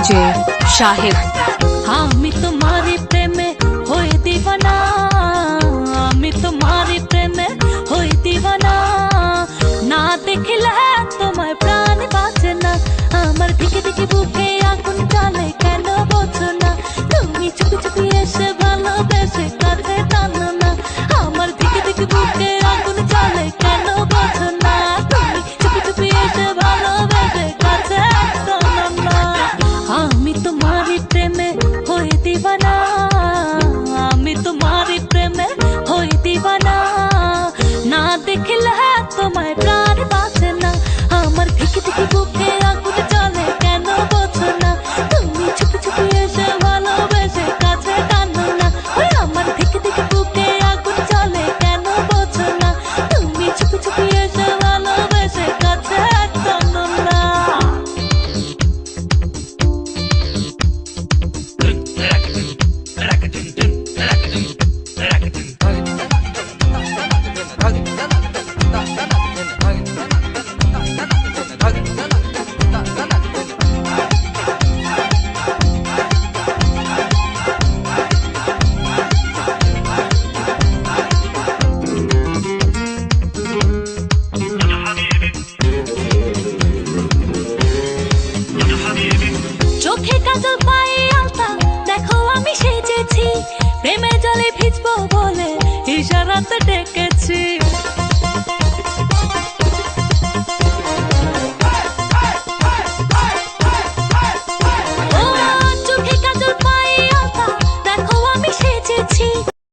DJ Shahid. আমি তোমারই প্রেমে হয়ে দিবানা, আমি তোমারই প্রেমে হয়ে দিবানা। না দেখলে তোমার প্রাণ বাঁচে না, আমার দিকে দিকে বুকে আগুন জ্বলে কেন বোঝো না? তুমি চুপি চুপি এসে ভালোবেসে কাছে টানো না, আমার দিকে দিকে বুকে আগুন জ্বলে কেন বোঝো না? তুমি চুপি চুপি এসে ভালোবেসে কাছে টানো না। আমি তোমারই প্রেমে হয়ে দিবানা, আমি তোমারই প্রেমে হয়ে দিবানা। না দেখলে তোমার প্রাণ বাঁচে না, আমার দিকে দিকে বুকে আগুন জ্বলে কেন বোঝো না? তুমি চুপি চুপি এসে ভালোবেসে কাছে টানো না, ওই আমার দিকে দিকে বুকে আগুন জ্বলে কেন বোঝো না? তুমি চুপি চুপি এসে ভালোবেসে কাছে টানো না। চোখে কাজল পায়ে আলতা, দেখো আমি সেজেছি, প্রেমে জলে ভিজবো বলে ইশারাতে ডেকে